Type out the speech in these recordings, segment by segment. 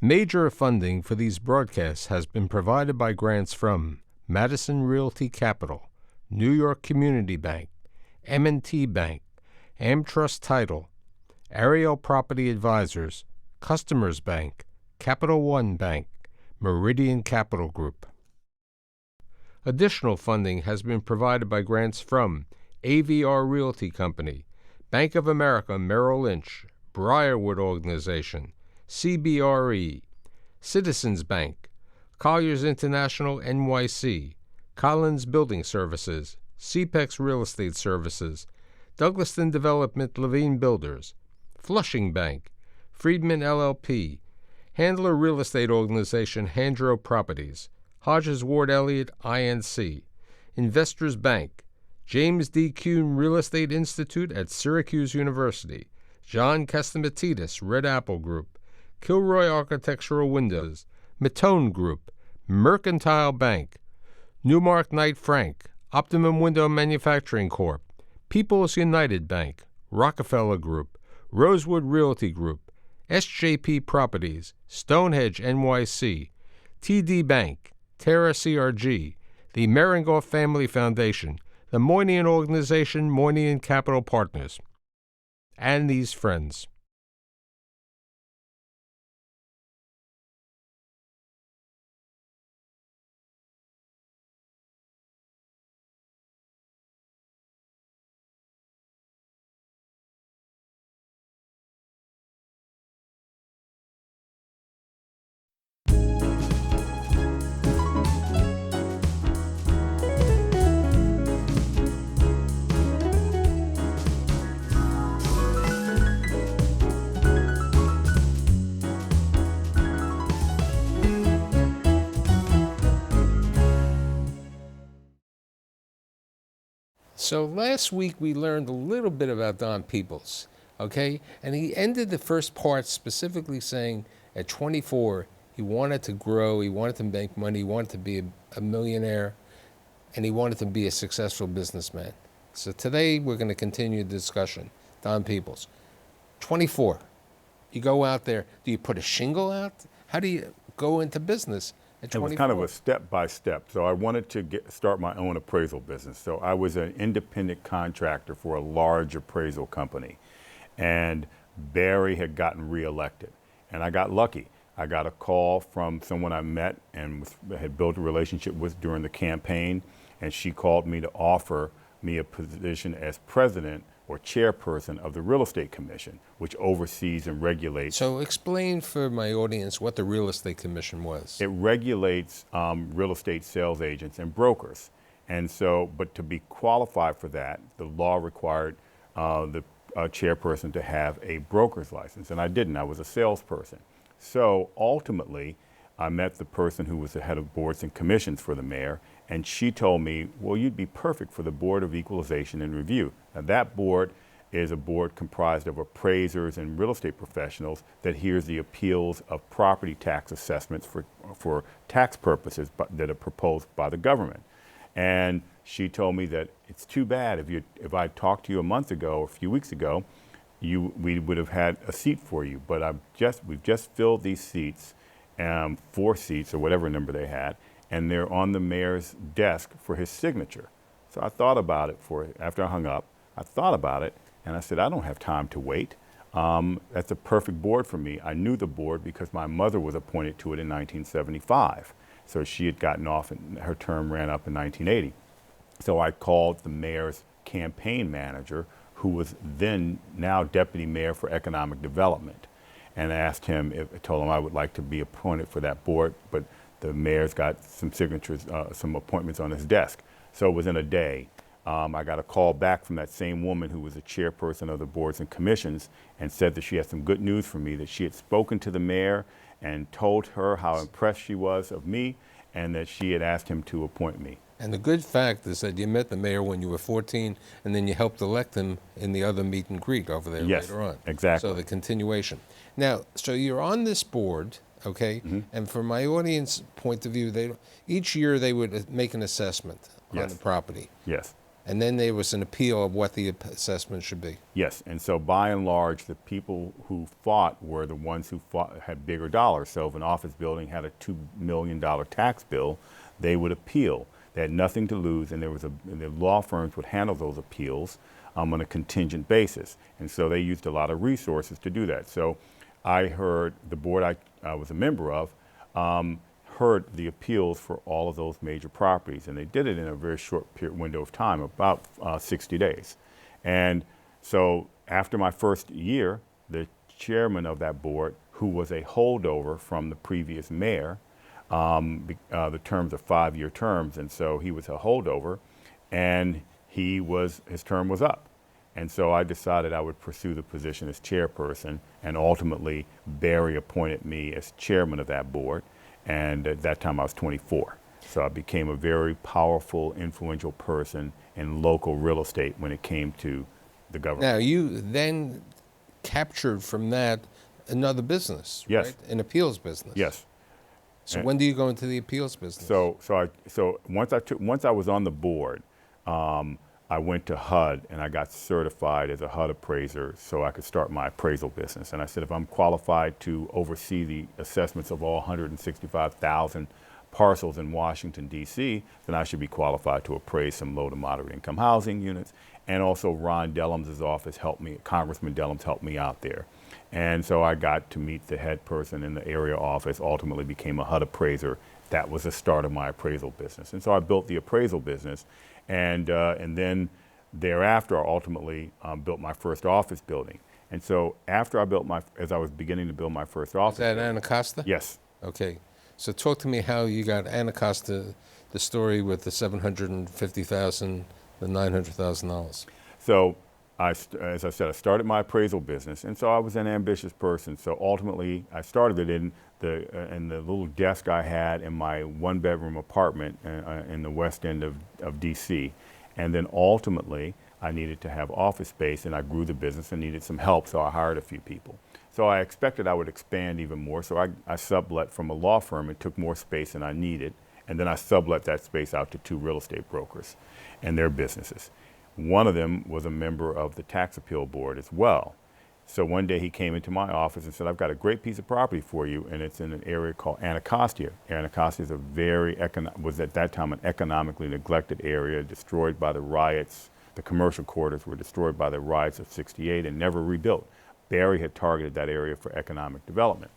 Major funding for these broadcasts has been provided by grants from Madison Realty Capital, New York Community Bank, M&T Bank, AmTrust Title, Ariel Property Advisors, Customers Bank, Capital One Bank, Meridian Capital Group. Additional funding has been provided by grants from AVR Realty Company, Bank of America Merrill Lynch, Briarwood Organization, CBRE, Citizens Bank, Colliers International NYC, Collins Building Services, CPEX Real Estate Services, Douglaston Development Levine Builders, Flushing Bank, Friedman LLP, Handler Real Estate Organization Handro Properties, Hodges Ward Elliott INC, Investors Bank, James D. Kuhn Real Estate Institute at Syracuse University, John Castamatidis Red Apple Group, Kilroy Architectural Windows, Matone Group, Mercantile Bank, Newmark Knight Frank, Optimum Window Manufacturing Corp., People's United Bank, Rockefeller Group, Rosewood Realty Group, SJP Properties, Stonehenge NYC, TD Bank, Terra CRG, the Merengoff Family Foundation, the Moynihan Organization, Moynihan Capital Partners, and these friends. So last week we learned a little bit about Don Peebles, okay? And he ended the first part specifically saying at 24, he wanted to grow, he wanted to make money, he wanted to be a millionaire, and he wanted to be a successful businessman. So today we're going to continue the discussion. Don Peebles, 24, you go out there, do you put a shingle out? How do you go into business? It was kind of a step-by-step. So I wanted to start my own appraisal business. So I was an independent contractor for a large appraisal company. And Barry had gotten reelected. And I got lucky. I got a call from someone I met and had built a relationship with during the campaign. And she called me to offer me a position as president or chairperson of the Real Estate Commission, which oversees and regulates. So explain for my audience what the Real Estate Commission was. It regulates real estate sales agents and brokers. And so, but to be qualified for that, the law required the chairperson to have a broker's license, and I didn't. I was a salesperson. So ultimately, I met the person who was the head of boards and commissions for the mayor, and she told me, well, you'd be perfect for the Board of Equalization and Review. Now, that board is a board comprised of appraisers and real estate professionals that hears the appeals of property tax assessments for tax purposes that are proposed by the government. And she told me that it's too bad if I talked to you a month ago or a few weeks ago, we would have had a seat for you. But we've just filled these seats, 4 seats or whatever number they had, and they're on the mayor's desk for his signature. So I thought about it after I hung up. I thought about it, and I said, I don't have time to wait. That's a perfect board for me. I knew the board because my mother was appointed to it in 1975. So she had gotten off, and her term ran up in 1980. So I called the mayor's campaign manager, who was now deputy mayor for economic development, and asked him, told him I would like to be appointed for that board, but the mayor's got some signatures, some appointments on his desk. So within a day, I got a call back from that same woman who was the chairperson of the boards and commissions and said that she had some good news for me, that she had spoken to the mayor and told her how impressed she was of me and that she had asked him to appoint me. And the good fact is that you met the mayor when you were 14 and then you helped elect him in the other meet and greet over there later on. Exactly. So the continuation. Now, so you're on this board, okay, and from my audience point of view, each year they would make an assessment on the property. Yes. And then there was an appeal of what the assessment should be. Yes, and so by and large, the people who fought were the ones who had bigger dollars. So if an office building had a $2 million tax bill, they would appeal. They had nothing to lose, and the law firms would handle those appeals on a contingent basis. And so they used a lot of resources to do that. So I heard the board I was a member of heard the appeals for all of those major properties, and they did it in a very short window of time, about 60 days. And so after my first year, the chairman of that board, who was a holdover from the previous mayor, the terms are 5-year terms, and so he was a holdover, and his term was up. And so I decided I would pursue the position as chairperson, and ultimately Barry appointed me as chairman of that board. And at that time I was 24. So I became a very powerful, influential person in local real estate when it came to the government. Now, you then captured from that another business, Yes. right? An appeals business. Yes. So when do you go into the appeals business? So once I was on the board, I went to HUD and I got certified as a HUD appraiser so I could start my appraisal business. And I said, if I'm qualified to oversee the assessments of all 165,000 parcels in Washington, D.C., then I should be qualified to appraise some low to moderate income housing units. And also Ron Dellums' office helped me, Congressman Dellums helped me out there. And so I got to meet the head person in the area office, ultimately became a HUD appraiser. That was the start of my appraisal business. And so I built the appraisal business. And then thereafter, I ultimately built my first office building. And so after as I was beginning to build my first office Is that building, Anacostia? yes. Okay. So talk to me how you got Anacostia, the story with the $750,000, the $900,000. So as I said, I started my appraisal business, and so I was an ambitious person. So ultimately, I started it in the little desk I had in my one-bedroom apartment in the west end of D.C. And then ultimately, I needed to have office space, and I grew the business and needed some help, so I hired a few people. So I expected I would expand even more, so I sublet from a law firm and took more space than I needed, and then I sublet that space out to 2 real estate brokers and their businesses. One of them was a member of the tax appeal board as well. So one day he came into my office and said, I've got a great piece of property for you, and it's in an area called Anacostia. Anacostia is was at that time an economically neglected area, destroyed by the riots. The commercial quarters were destroyed by the riots of '68 and never rebuilt. Barry had targeted that area for economic development.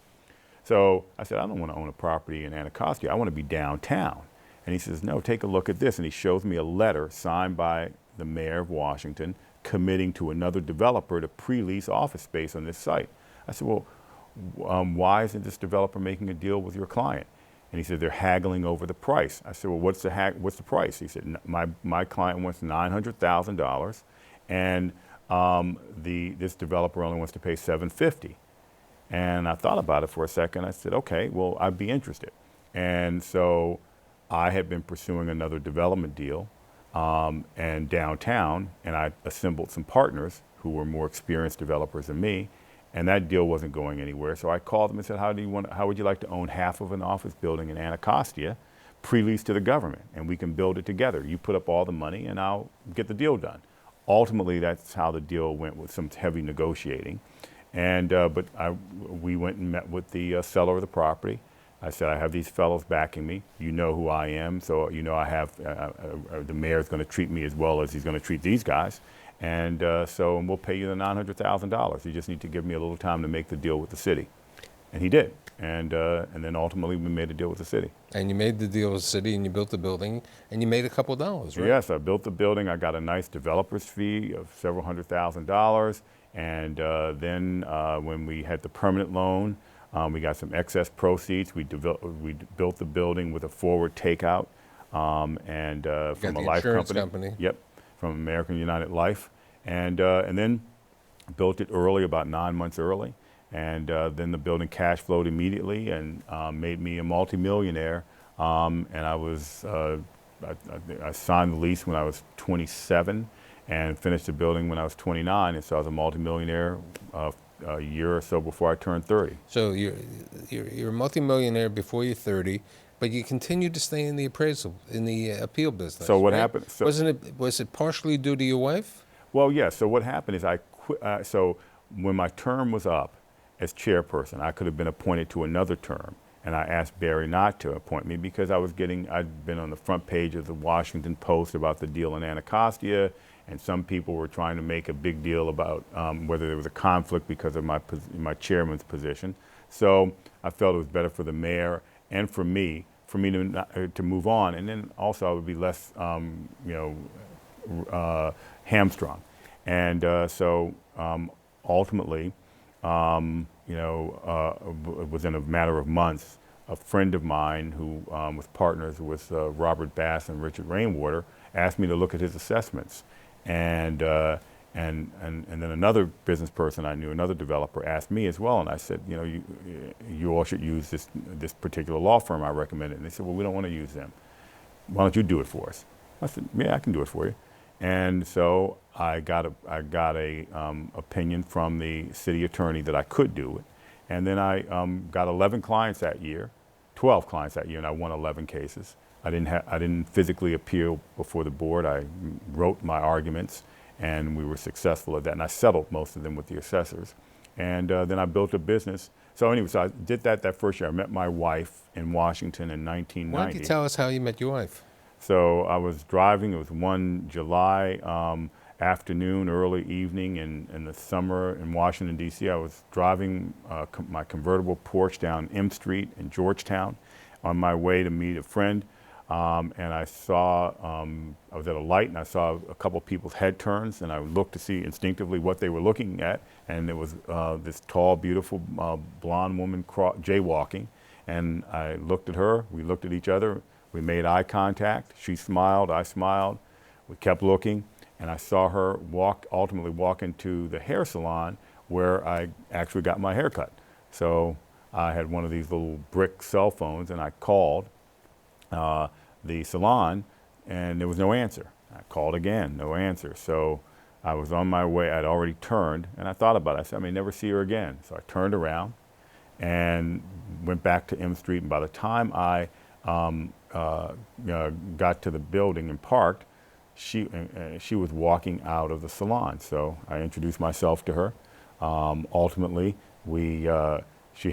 So I said, I don't want to own a property in Anacostia. I want to be downtown. And he says, no, take a look at this. And he shows me a letter signed by the mayor of Washington committing to another developer to pre-lease office space on this site. I said, well, why isn't this developer making a deal with your client? And he said, they're haggling over the price. I said, well, what's the price? He said, my client wants $900,000, and this developer only wants to pay $750,000. And I thought about it for a second. I said, okay, well, I'd be interested. And so I had been pursuing another development deal and downtown, and I assembled some partners who were more experienced developers than me, and that deal wasn't going anywhere. So I called them and said, how would you like to own half of an office building in Anacostia, pre-leased to the government, and we can build it together. You put up all the money and I'll get the deal done. Ultimately, that's how the deal went, with some heavy negotiating. And but we went and met with the seller of the property. I said, I have these fellows backing me. You know who I am, so you know I have, the mayor's going to treat me as well as he's going to treat these guys. And so we'll pay you the $900,000. You just need to give me a little time to make the deal with the city. And he did. And then ultimately we made a deal with the city. And you made the deal with the city, and you built the building, and you made a couple dollars, right? Yes, I built the building. I got a nice developer's fee of several $100,000. And then when we had the permanent loan, we got some excess proceeds. We built the building with a forward takeout from a life company. Yep, from American United Life, and then built it early, about 9 months early, and then the building cash flowed immediately and made me a multimillionaire. And I signed the lease when I was 27 and finished the building when I was 29, and so I was a multimillionaire a year or so before I turned 30. So you're a multimillionaire before you're 30, But you continued to stay in the appeal business. So what right? happened? So, Was it partially due to your wife? well, yeah. So what happened is I quit. So when my term was up as chairperson, I could have been appointed to another term, and I asked Barry not to appoint me because I'd been on the front page of the Washington Post about the deal in Anacostia, and some people were trying to make a big deal about whether there was a conflict because of my chairman's position. So I felt it was better for the mayor and for me to move on, and then also I would be less, hamstrung. And so ultimately, within a matter of months, a friend of mine who was partners with Robert Bass and Richard Rainwater asked me to look at his assessments. And then another business person I knew, another developer, asked me as well, and I said, you all should use this particular law firm I recommended. And they said, well, we don't want to use them. Why don't you do it for us? I said, yeah, I can do it for you. And so I got a opinion from the city attorney that I could do it. And then I got 11 clients that year, 12 clients that year, and I won 11 cases. I didn't physically appeal before the board. I wrote my arguments, and we were successful at that. And I settled most of them with the assessors. And then I built a business. So anyway, so I did that first year. I met my wife in Washington in 1990. Why don't you tell us how you met your wife? So I was driving. It was one July afternoon, early evening in the summer in Washington, D.C. I was driving my convertible Porsche down M Street in Georgetown on my way to meet a friend. And I saw, I was at a light and I saw a couple people's head turns, and I looked to see instinctively what they were looking at. And it was this tall, beautiful blonde woman jaywalking. And I looked at her, we looked at each other, we made eye contact. She smiled, I smiled, we kept looking. And I saw her ultimately walk into the hair salon where I actually got my hair cut. So I had one of these little brick cell phones, and I called the salon, and there was no answer. I called again, no answer. So I was on my way. I'd already turned, and I thought about it. I said, I may never see her again. So I turned around and went back to M Street. And by the time I got to the building and parked, she was walking out of the salon. So I introduced myself to her. Ultimately, she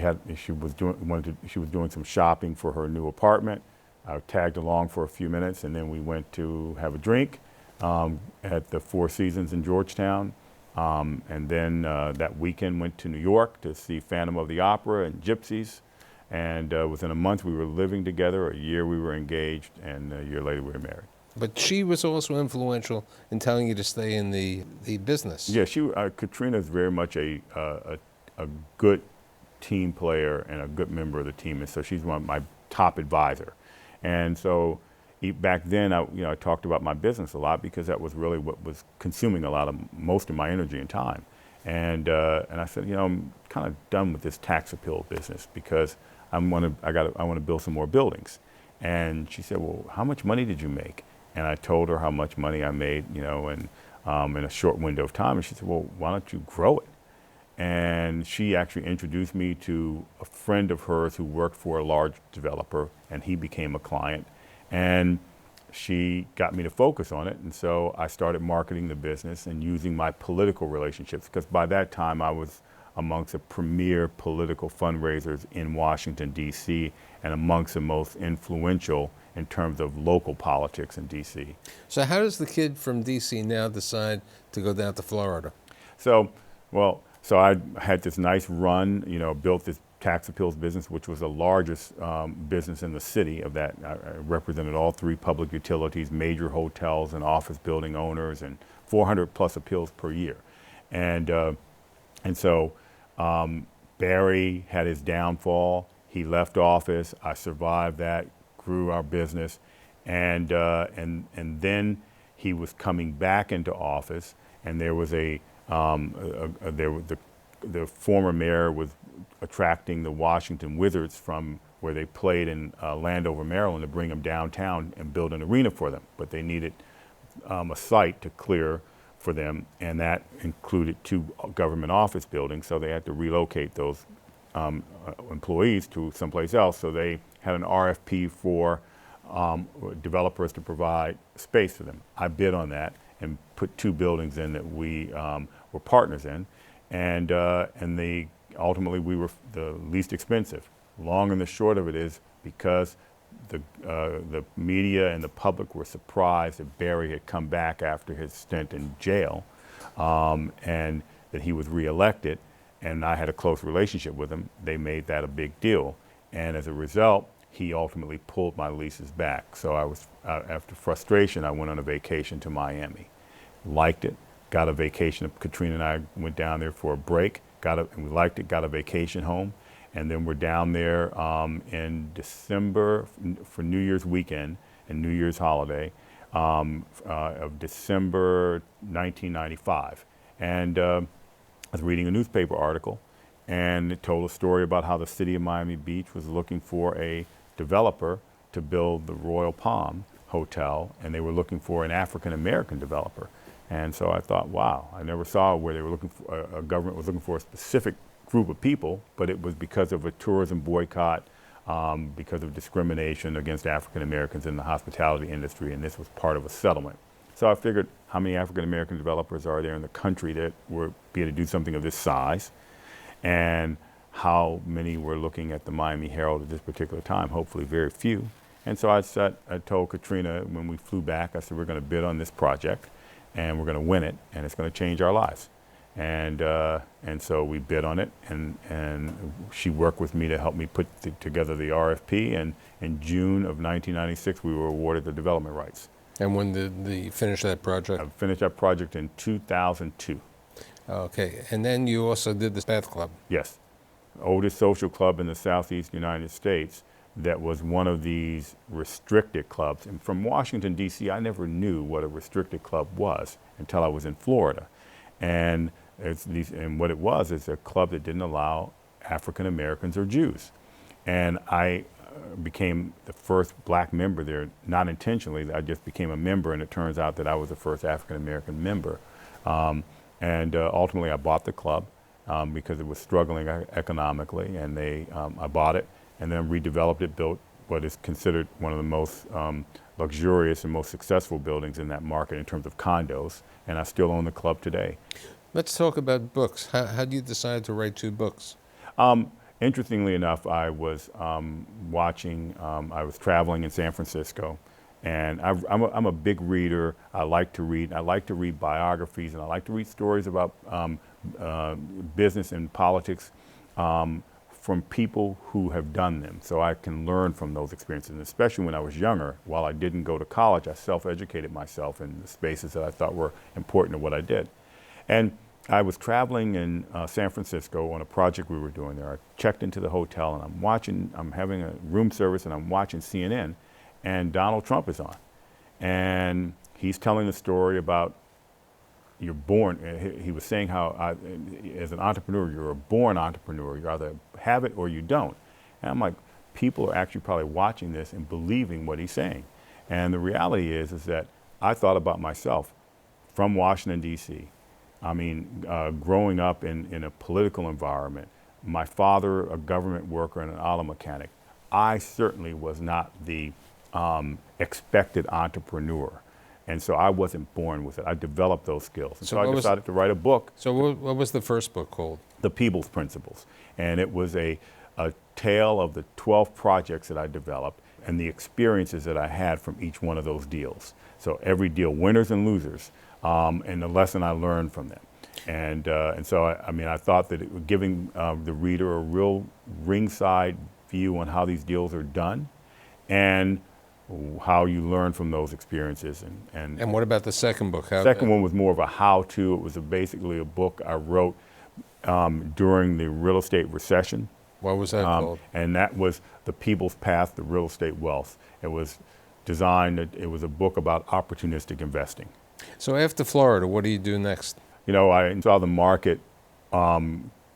was doing some shopping for her new apartment. I tagged along for a few minutes, and then we went to have a drink at the Four Seasons in Georgetown. And then that weekend went to New York to see Phantom of the Opera and Gypsies. And within a month we were living together, a year we were engaged, and a year later we were married. But she was also influential in telling you to stay in the business. Yeah, Katrina is very much a good team player and a good member of the team, and so she's my top advisor. And so back then, I talked about my business a lot because that was really what was consuming most of my energy and time. And I said, I'm kind of done with this tax appeal business because I want to build some more buildings. And she said, well, how much money did you make? And I told her how much money I made, in a short window of time. And she said, well, why don't you grow it? And she actually introduced me to a friend of hers who worked for a large developer, and he became a client. And she got me to focus on it, and so I started marketing the business and using my political relationships, because by that time I was amongst the premier political fundraisers in Washington, D.C., and amongst the most influential in terms of local politics in D.C. So how does the kid from D.C. now decide to go down to Florida? So I had this nice run, built this tax appeals business, which was the largest business in the city of that. I represented all 3 public utilities, major hotels and office building owners, and 400 plus appeals per year. And so Barry had his downfall. He left office. I survived that, grew our business, and then he was coming back into office, and there was the former mayor was attracting the Washington Wizards from where they played in Landover, Maryland, to bring them downtown and build an arena for them. But they needed a site to clear for them, and that included 2 government office buildings, so they had to relocate those employees to someplace else. So they had an RFP for developers to provide space for them. I bid on that and put 2 buildings in that we were partners in, and ultimately we were the least expensive. Long and the short of it is because the media and the public were surprised that Barry had come back after his stint in jail, and that he was reelected, and I had a close relationship with him. They made that a big deal, and as a result, he ultimately pulled my leases back. So I was, after frustration, I went on a vacation to Miami. Liked it, got a vacation. Katrina and I went down there for a break, and we liked it, got a vacation home. And then we're down there in December for New Year's weekend and New Year's holiday of December 1995. And I was reading a newspaper article, and it told a story about how the city of Miami Beach was looking for a developer to build the Royal Palm Hotel, and they were looking for an African-American developer. And so I thought, wow, I never saw where they were looking for, a government was looking for a specific group of people, but it was because of a tourism boycott, because of discrimination against African Americans in the hospitality industry, and this was part of a settlement. So I figured, how many African American developers are there in the country that would be able to do something of this size, and how many were looking at the Miami Herald at this particular time? Hopefully very few. And so I told Katrina when we flew back, I said, we're going to bid on this project, and we're going to win it, and it's going to change our lives. And so we bid on it, and she worked with me to help me put together the RFP, and in June of 1996 we were awarded the development rights. And when did you finish that project? I finished that project in 2002. Okay, and then you also did the Bath Club. Yes, oldest social club in the Southeast United States that was one of these restricted clubs. And from Washington, D.C., I never knew what a restricted club was until I was in Florida. And what it was is a club that didn't allow African Americans or Jews. And I became the first black member there, not intentionally. I just became a member, and it turns out that I was the first African American member. Ultimately, I bought the club because it was struggling economically, and I bought it and then redeveloped it, built what is considered one of the most luxurious and most successful buildings in that market in terms of condos, and I still own the club today. Let's talk about books. How do you decide to write 2 books? Interestingly enough, I was I was traveling in San Francisco, and I'm a big reader. I like to read. I like to read biographies, and I like to read stories about business and politics from people who have done them, so I can learn from those experiences. And especially when I was younger, while I didn't go to college, I self-educated myself in the spaces that I thought were important to what I did. And I was traveling in San Francisco on a project we were doing there. I checked into the hotel, and I'm having a room service, and I'm watching CNN, and Donald Trump is on. And he's telling the story about you're born, he was saying how as an entrepreneur, you're a born entrepreneur. You either have it or you don't. And I'm like, people are actually probably watching this and believing what he's saying. And the reality is that I thought about myself from Washington, D.C. I mean, growing up in a political environment, my father, a government worker and an auto mechanic, I certainly was not the expected entrepreneur. And so I wasn't born with it. I developed those skills. And so I decided to write a book. So what was the first book called? The Peebles Principles. And it was a tale of the 12 projects that I developed and the experiences that I had from each one of those deals. So every deal, winners and losers, and the lesson I learned from them. And so, I thought that giving the reader a real ringside view on how these deals are done and how you learn from those experiences. And what about the second book? The second one was more of a how-to. It was basically a book I wrote during the real estate recession. What was that called? And that was The People's Path to Real Estate Wealth. It was designed, it was a book about opportunistic investing. So after Florida, what do you do next? You know, I saw the market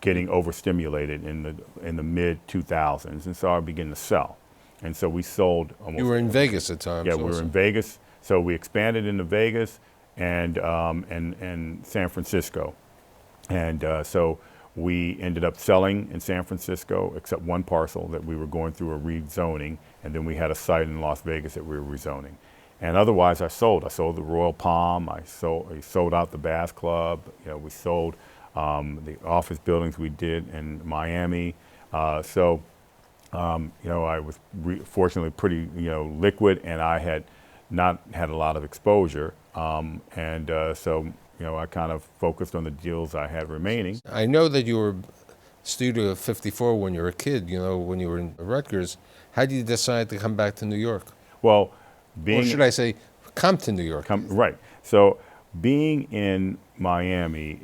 getting overstimulated in the mid-2000s, and so I began to sell. And so we sold almost. You were in Vegas at times. Yeah, we were in Vegas. So we expanded into Vegas and San Francisco. And so We ended up selling in San Francisco, except one parcel that we were going through a rezoning, and then we had a site in Las Vegas that we were rezoning. And otherwise, I sold. I sold the Royal Palm. I sold out the Bass Club. You know, we sold the office buildings we did in Miami. You know, I was fortunately pretty, you know, liquid, and I had not had a lot of exposure. You know, I kind of focused on the deals I had remaining. I know that you were a student of 54 when you were a kid, you know, when you were in Rutgers. How did you decide to come back to New York? Well, Or should I say, come to New York? Right. So being in Miami,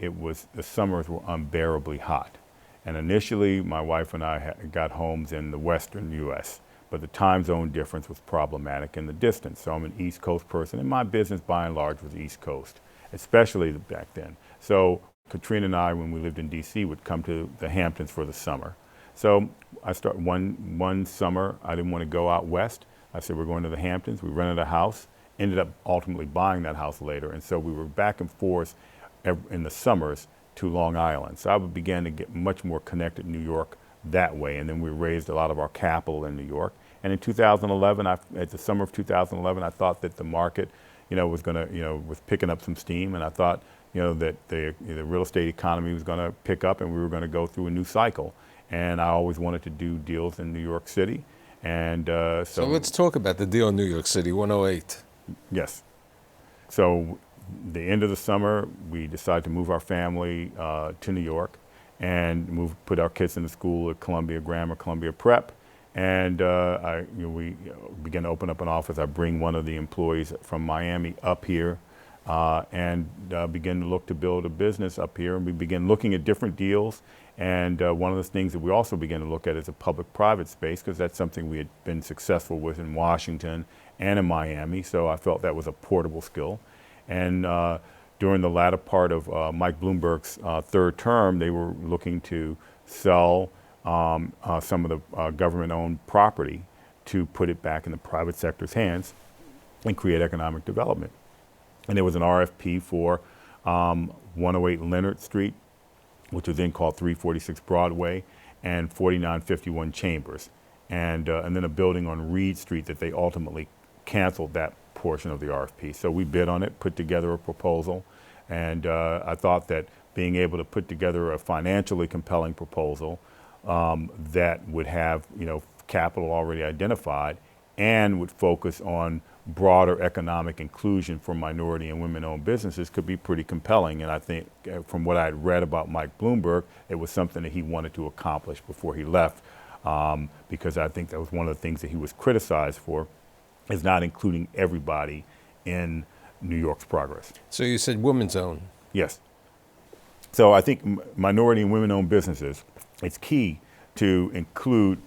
the summers were unbearably hot. And initially, my wife and I got homes in the western U.S., but the time zone difference was problematic in the distance. So I'm an East Coast person, and my business by and large was East Coast, especially back then. So Katrina and I, when we lived in D.C., would come to the Hamptons for the summer. So I started one summer, I didn't want to go out west. I said, we're going to the Hamptons. We rented a house, ended up ultimately buying that house later. And so we were back and forth in the summers to Long Island. So I began to get much more connected to New York that way. And then we raised a lot of our capital in New York. And in 2011, at the summer of 2011, I thought that the market, you know, was picking up some steam. And I thought, you know, that the real estate economy was going to pick up and we were going to go through a new cycle. And I always wanted to do deals in New York City. And so let's talk about the deal in New York City, 108. Yes. So the end of the summer, we decided to move our family to New York and put our kids in the school at Columbia Grammar, Columbia Prep. And we began to open up an office. I bring one of the employees from Miami up here and begin to look to build a business up here. And we began looking at different deals. And one of the things that we also began to look at is a public-private space, because that's something we had been successful with in Washington and in Miami. So I felt that was a portable skill. And during the latter part of Mike Bloomberg's third term, they were looking to sell some of the government-owned property to put it back in the private sector's hands and create economic development. And there was an RFP for 108 Leonard Street, which was then called 346 Broadway, and 4951 Chambers, and then a building on Reed Street that they ultimately canceled that portion of the RFP. So we bid on it, put together a proposal, and I thought that being able to put together a financially compelling proposal that would have, you know, capital already identified and would focus on broader economic inclusion for minority and women-owned businesses could be pretty compelling. And I think from what I had read about Mike Bloomberg, it was something that he wanted to accomplish before he left, because I think that was one of the things that he was criticized for, is not including everybody in New York's progress. So you said women's owned. Yes. So I think minority and women-owned businesses, it's key to include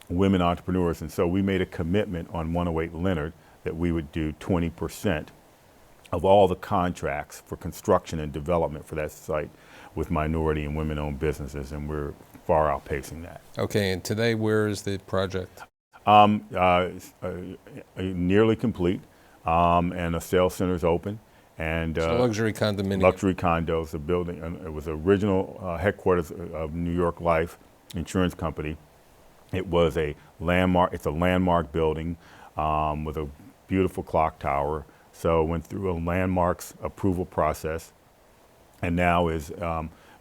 women entrepreneurs. And so we made a commitment on 108 Leonard that we would do 20% of all the contracts for construction and development for that site with minority and women-owned businesses, and we're far outpacing that. Okay, and today where is the project? Nearly complete, and a sales center is open. And so luxury condominium. Luxury condos, the building, it was the original headquarters of New York Life Insurance Company. It was a landmark, it's a landmark building with a beautiful clock tower. So it went through a landmarks approval process and now is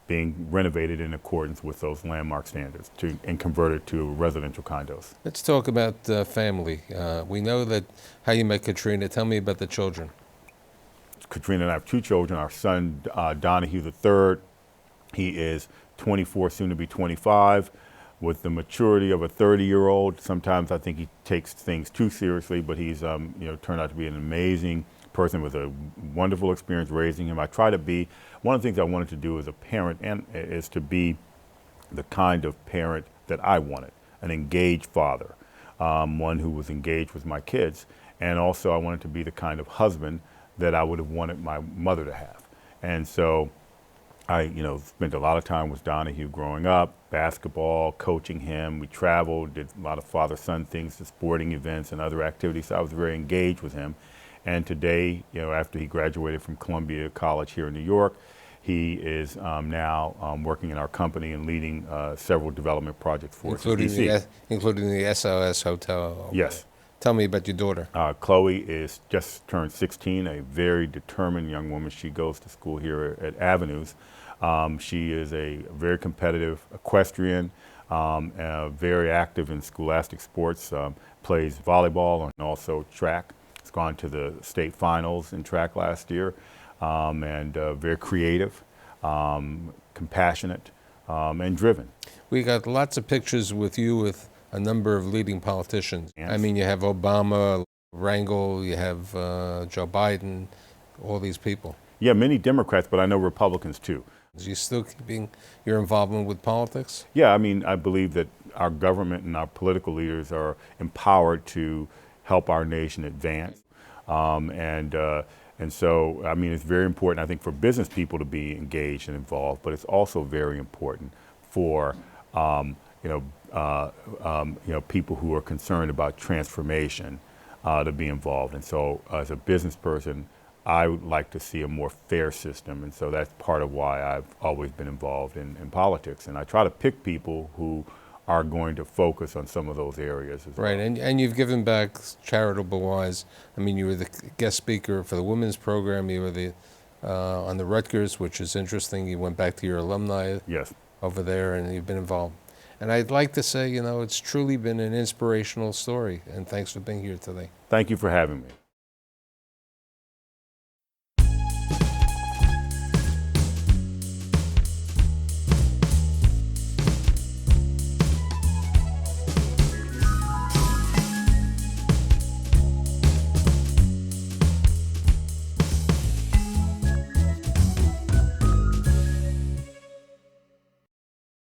being renovated in accordance with those landmark standards and converted to residential condos. Let's talk about family. We know that how you met Katrina. Tell me about the children. Katrina and I have two children. Our son, Donahue III, he is 24, soon to be 25. With the maturity of a 30-year-old, sometimes I think he takes things too seriously, but he's turned out to be an amazing person with a wonderful experience raising him. I try to be, one of the things I wanted to do as a parent is to be the kind of parent that I wanted, an engaged father, one who was engaged with my kids. And also I wanted to be the kind of husband that I would have wanted my mother to have. And so I, spent a lot of time with Donahue growing up, basketball, coaching him. We traveled, did a lot of father-son things, to sporting events and other activities. So I was very engaged with him. And today, after he graduated from Columbia College here in New York, He is now working in our company and leading several development projects for us in DC. Including the SOS Hotel. Yes. Tell me about your daughter. Chloe is just turned 16, a very determined young woman. She goes to school here at Avenues. She is a very competitive equestrian, very active in scholastic sports, plays volleyball and also track. Has gone to the state finals in track last year, and very creative, compassionate, and driven. We got lots of pictures with you with a number of leading politicians. Yes. I mean, you have Obama, Rangel, you have Joe Biden, all these people. Yeah, many Democrats, but I know Republicans too. Are you still keeping your involvement with politics? Yeah, I mean, I believe that our government and our political leaders are empowered to help our nation advance. And so, I mean, it's very important, I think, for business people to be engaged and involved, but it's also very important for, people who are concerned about transformation to be involved. And so, as a business person, I would like to see a more fair system, and so that's part of why I've always been involved in politics. And I try to pick people who are going to focus on some of those areas as well. Right, and you've given back charitable-wise. I mean, you were the guest speaker for the women's program. You were on the Rutgers, which is interesting. You went back to your alumni Yes. over there, and you've been involved. And I'd like to say, it's truly been an inspirational story, and thanks for being here today. Thank you for having me.